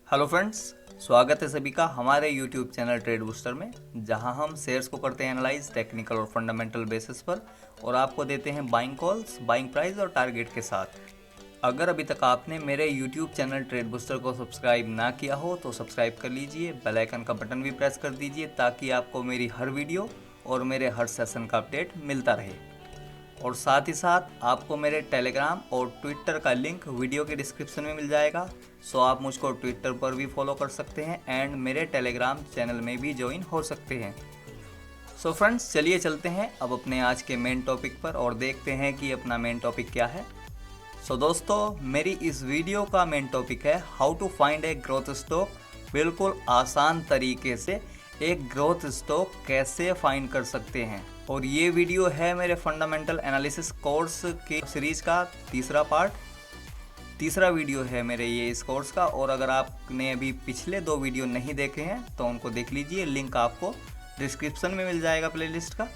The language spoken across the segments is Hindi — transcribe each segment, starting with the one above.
हेलो फ्रेंड्स, स्वागत है सभी का हमारे यूट्यूब चैनल ट्रेड बूस्टर में, जहां हम शेयर्स को करते हैं एनालाइज टेक्निकल और फंडामेंटल बेसिस पर और आपको देते हैं बाइंग कॉल्स, बाइंग प्राइस और टारगेट के साथ। अगर अभी तक आपने मेरे यूट्यूब चैनल ट्रेड बूस्टर को सब्सक्राइब ना किया हो तो सब्सक्राइब कर लीजिए, बेल आइकन का बटन भी प्रेस कर दीजिए ताकि आपको मेरी हर वीडियो और मेरे हर सेशन का अपडेट मिलता रहे। और साथ ही साथ आपको मेरे टेलीग्राम और ट्विटर का लिंक वीडियो के डिस्क्रिप्शन में मिल जाएगा। सो आप मुझको ट्विटर पर भी फॉलो कर सकते हैं एंड मेरे टेलीग्राम चैनल में भी ज्वाइन हो सकते हैं। सो फ्रेंड्स, चलिए चलते हैं अब अपने आज के मेन टॉपिक पर और देखते हैं कि अपना मेन टॉपिक क्या है। सो दोस्तों, मेरी इस वीडियो का मेन टॉपिक है how to find a growth stock. बिल्कुल आसान तरीके से एक ग्रोथ स्टॉक कैसे फाइंड कर सकते हैं। और ये वीडियो है मेरे फंडामेंटल एनालिसिस कोर्स के सीरीज का तीसरा वीडियो है मेरे ये इस कोर्स का। और अगर आपने अभी पिछले 2 वीडियो नहीं देखे हैं तो उनको देख लीजिए, लिंक आपको डिस्क्रिप्शन में मिल जाएगा प्लेलिस्ट का।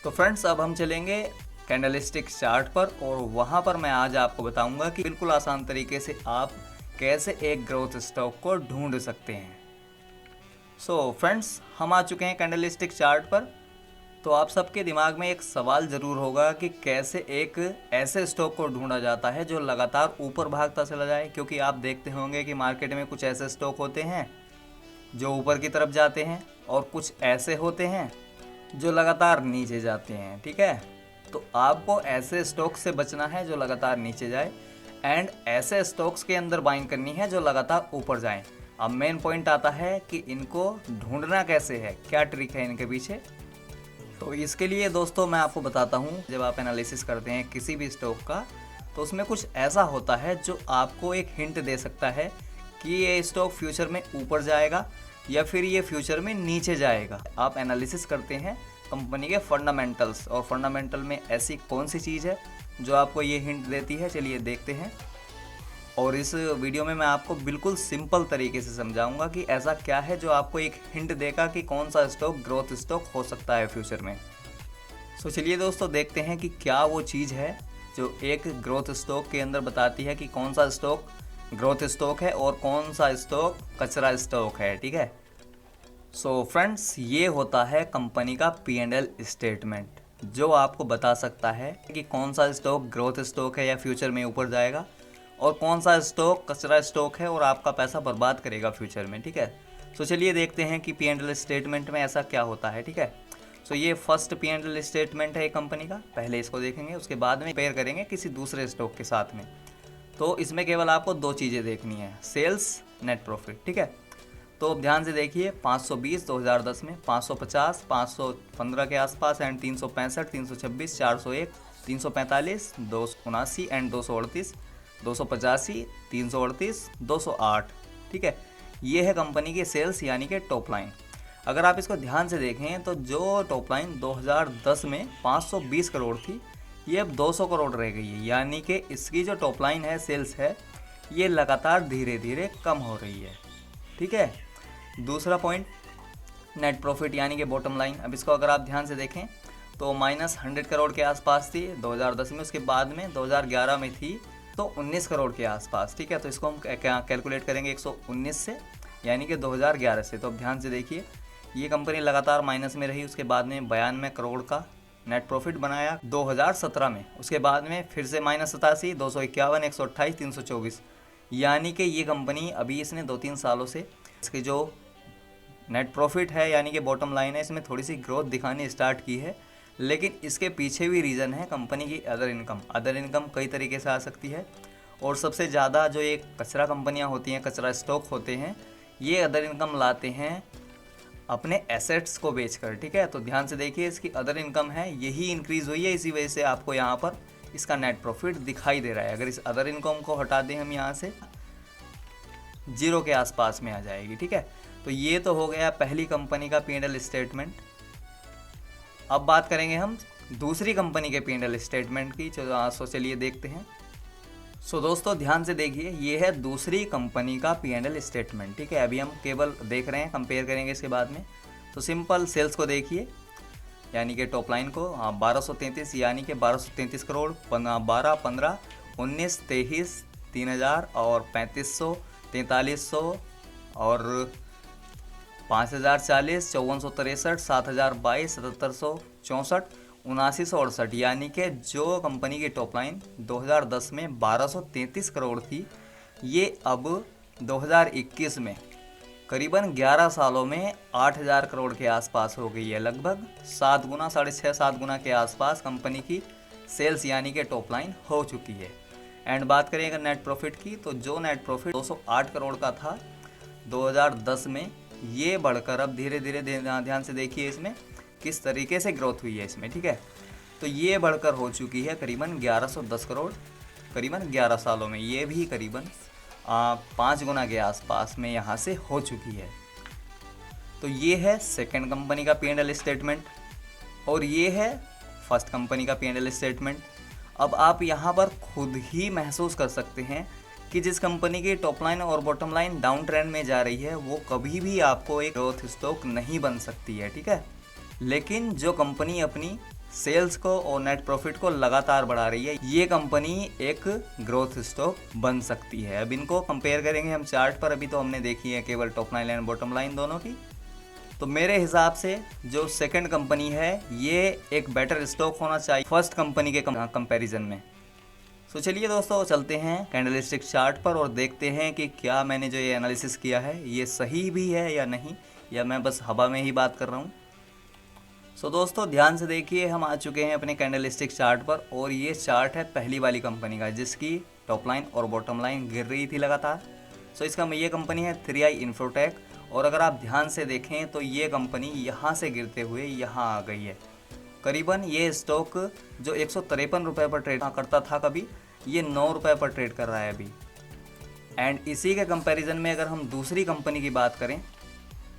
तो फ्रेंड्स, अब हम चलेंगे कैंडलस्टिक चार्ट पर और वहाँ पर मैं आज आपको बताऊंगा कि बिल्कुल आसान तरीके से आप कैसे एक ग्रोथ स्टॉक को ढूंढ सकते हैं। सो फ्रेंड्स, हम आ चुके हैं कैंडलस्टिक चार्ट पर। तो आप सबके दिमाग में एक सवाल ज़रूर होगा कि कैसे एक ऐसे स्टॉक को ढूंढा जाता है जो लगातार ऊपर भागता चला जाए। क्योंकि आप देखते होंगे कि मार्केट में कुछ ऐसे स्टॉक होते हैं जो ऊपर की तरफ जाते हैं और कुछ ऐसे होते हैं जो लगातार नीचे जाते हैं। ठीक है, तो आपको ऐसे स्टॉक से बचना है जो लगातार नीचे जाए एंड ऐसे स्टॉक्स के अंदर बाइंग करनी है जो लगातार ऊपर जाएं। अब मेन पॉइंट आता है कि इनको ढूंढना कैसे है, क्या ट्रिक है इनके पीछे। तो इसके लिए दोस्तों मैं आपको बताता हूँ, जब आप एनालिसिस करते हैं किसी भी स्टॉक का तो उसमें कुछ ऐसा होता है जो आपको एक हिंट दे सकता है कि ये स्टॉक फ्यूचर में ऊपर जाएगा या फिर ये फ्यूचर में नीचे जाएगा। आप एनालिसिस करते हैं कंपनी के फंडामेंटल्स, और फंडामेंटल में ऐसी कौन सी चीज़ है जो आपको ये हिंट देती है, चलिए देखते हैं। और इस वीडियो में मैं आपको बिल्कुल सिंपल तरीके से समझाऊंगा कि ऐसा क्या है जो आपको एक हिंट देगा कि कौन सा स्टॉक ग्रोथ स्टॉक हो सकता है फ्यूचर में। सो चलिए दोस्तों, देखते हैं कि क्या वो चीज़ है जो एक ग्रोथ स्टॉक के अंदर बताती है कि कौन सा स्टॉक ग्रोथ स्टॉक है और कौन सा स्टॉक कचरा स्टॉक है। ठीक है, सो फ्रेंड्स, ये होता है कंपनी का P&L स्टेटमेंट, जो आपको बता सकता है कि कौन सा स्टॉक ग्रोथ स्टॉक है या फ्यूचर में ऊपर जाएगा और कौन सा स्टॉक कचरा स्टॉक है और आपका पैसा बर्बाद करेगा फ्यूचर में। ठीक है, सो चलिए देखते हैं कि P&L स्टेटमेंट में ऐसा क्या होता है। ठीक है, सो ये फर्स्ट P&L स्टेटमेंट है एक कंपनी का। पहले इसको देखेंगे, उसके बाद में पेयर करेंगे किसी दूसरे स्टॉक के साथ में। तो इसमें केवल आपको 2 चीज़ें देखनी है, सेल्स, नेट प्रॉफिट। ठीक है, तो अब ध्यान से देखिए, 520 2010 में, 550 515 के आसपास एंड 365 326 401 345 279 एंड 238 285 338 208। ठीक है, ये है कंपनी की सेल्स यानी कि टॉप लाइन। अगर आप इसको ध्यान से देखें तो जो टॉप लाइन 2010 में 520 करोड़ थी, ये अब 200 करोड़ रह गई है। यानी कि इसकी जो टॉप लाइन है, सेल्स है, ये लगातार धीरे धीरे कम हो रही है। ठीक है, दूसरा पॉइंट नेट प्रॉफिट यानी कि बॉटम लाइन। अब इसको अगर आप ध्यान से देखें तो -100 करोड़ के आसपास थी 2010 में, उसके बाद में 2011 में थी तो 19 करोड़ के आसपास। ठीक है, तो इसको हम क्या कैलकुलेट करेंगे 119 से, यानी कि 2011 से। तो अब ध्यान से देखिए, ये कंपनी लगातार माइनस में रही, उसके बाद में 92 करोड़ का नेट प्रॉफिट बनाया 2017 में, उसके बाद में फिर से -87 251 128 324। यानी कि ये कंपनी अभी इसने 2-3 सालों से इसकी जो नेट प्रॉफिट है यानी कि बॉटम लाइन है, इसमें थोड़ी सी ग्रोथ दिखानी स्टार्ट की है। लेकिन इसके पीछे भी रीज़न है कंपनी की अदर इनकम कई तरीके से आ सकती है। और सबसे ज़्यादा जो ये कचरा कंपनियां होती हैं, कचरा स्टॉक होते हैं, ये अदर इनकम लाते हैं अपने एसेट्स को बेचकर। ठीक है, तो ध्यान से देखिए, इसकी अदर इनकम है, यही इंक्रीज़ हुई है, इसी वजह से आपको यहाँ पर इसका नेट प्रॉफिट दिखाई दे रहा है। अगर इस अदर इनकम को हटा दें हम, यहाँ से 0 के आसपास में आ जाएगी। ठीक है, तो ये तो हो गया पहली कंपनी का P&L स्टेटमेंट। अब बात करेंगे हम दूसरी कंपनी के P&L स्टेटमेंट की, सो चलिए देखते हैं। सो दोस्तों ध्यान से देखिए, ये है दूसरी कंपनी का P&L स्टेटमेंट। ठीक है, अभी हम केवल देख रहे हैं, कंपेयर करेंगे इसके बाद में। तो सिंपल सेल्स को देखिए, यानी कि टॉप लाइन को 1233 यानी कि 1233 करोड़ 12 15 19 23 3000 और 3500 4300 और 5040, 5463, 7022, 7764, 7968, यानी कि जो कंपनी की टॉप लाइन 2010 में 1233 करोड़ थी, ये अब 2021 में करीबन 11 सालों में 8000 करोड़ के आसपास हो गई है। लगभग 7 गुना, 6.5-7 गुना के आसपास कंपनी की सेल्स यानी कि टॉप लाइन हो चुकी है। एंड बात करें अगर नेट प्रॉफिट की, तो जो नेट प्रॉफिट 208 करोड़ का था 2010 में, ये बढ़कर अब धीरे धीरे ध्यान से देखिए इसमें किस तरीके से ग्रोथ हुई है इसमें, ठीक है। तो ये बढ़कर हो चुकी है करीबन 1110 करोड़, करीबन 11 सालों में। ये भी करीबन 5 गुना के आसपास में यहाँ से हो चुकी है। तो ये है सेकंड कंपनी का P&L स्टेटमेंट और ये है फर्स्ट कंपनी का P&L स्टेटमेंट। अब आप यहाँ पर खुद ही महसूस कर सकते हैं कि जिस कंपनी की टॉप लाइन और बॉटम लाइन डाउन ट्रेंड में जा रही है, वो कभी भी आपको एक ग्रोथ स्टॉक नहीं बन सकती है, ठीक है। लेकिन जो कंपनी अपनी सेल्स को और नेट प्रॉफिट को लगातार बढ़ा रही है, ये कंपनी एक ग्रोथ स्टॉक बन सकती है। अब इनको कंपेयर करेंगे हम चार्ट पर। अभी तो हमने देखी है केवल top line and bottom line दोनों की। तो मेरे हिसाब से जो सेकंड कंपनी है, ये एक बेटर स्टॉक होना चाहिए फर्स्ट कंपनी के कंपैरिजन में। तो चलिए दोस्तों, चलते हैं कैंडलस्टिक चार्ट पर और देखते हैं कि क्या मैंने जो ये एनालिसिस किया है ये सही भी है या नहीं, या मैं बस हवा में ही बात कर रहा हूँ। सो दोस्तों ध्यान से देखिए, हम आ चुके हैं अपने कैंडलस्टिक चार्ट पर और ये चार्ट है पहली वाली कंपनी का जिसकी टॉप लाइन और बॉटम लाइन गिर रही थी लगातार। सो इसका ये कंपनी है 3i इन्फोटेक और अगर आप ध्यान से देखें तो ये कंपनी यहाँ से गिरते हुए यहाँ आ गई है। करीबन ये स्टॉक जो 153 रुपये पर ट्रेड करता था कभी, ये 9 रुपये पर ट्रेड कर रहा है अभी। एंड इसी के कंपैरिजन में अगर हम दूसरी कंपनी की बात करें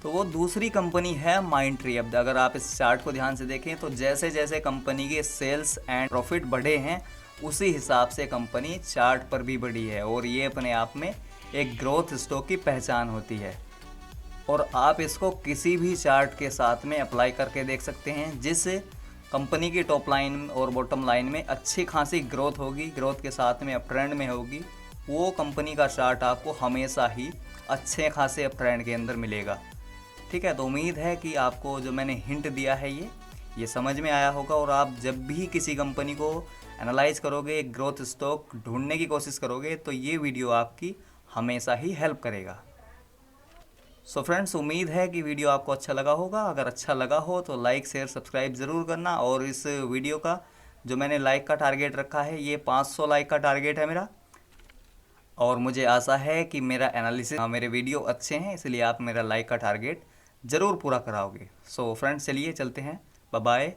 तो वो दूसरी कंपनी है माइंडट्री। अब अगर आप इस चार्ट को ध्यान से देखें तो जैसे जैसे कंपनी के सेल्स एंड प्रॉफिट बढ़े हैं, उसी हिसाब से कंपनी चार्ट पर भी बढ़ी है और ये अपने आप में एक ग्रोथ स्टॉक की पहचान होती है। और आप इसको किसी भी चार्ट के साथ में अप्लाई करके देख सकते हैं। जिस कंपनी की टॉप लाइन और बॉटम लाइन में अच्छी खासी ग्रोथ होगी, ग्रोथ के साथ में अप ट्रेंड में होगी, वो कंपनी का चार्ट आपको हमेशा ही अच्छे खासे अप ट्रेंड के अंदर मिलेगा, ठीक है। तो उम्मीद है कि आपको जो मैंने हिंट दिया है ये समझ में आया होगा और आप जब भी किसी कंपनी को एनालाइज करोगे, एक ग्रोथ स्टॉक ढूंढने की कोशिश करोगे, तो ये वीडियो आपकी हमेशा ही हेल्प करेगा। सो फ्रेंड्स, उम्मीद है कि वीडियो आपको अच्छा लगा होगा। अगर अच्छा लगा हो तो लाइक शेयर सब्सक्राइब ज़रूर करना। और इस वीडियो का जो मैंने लाइक का टारगेट रखा है, ये 500 लाइक का टारगेट है मेरा। और मुझे आशा है कि मेरा एनालिसिस, मेरे वीडियो अच्छे हैं, इसलिए आप मेरा लाइक का टारगेट ज़रूर पूरा कराओगे। सो फ्रेंड्स, चलिए चलते हैं, बाय बाय।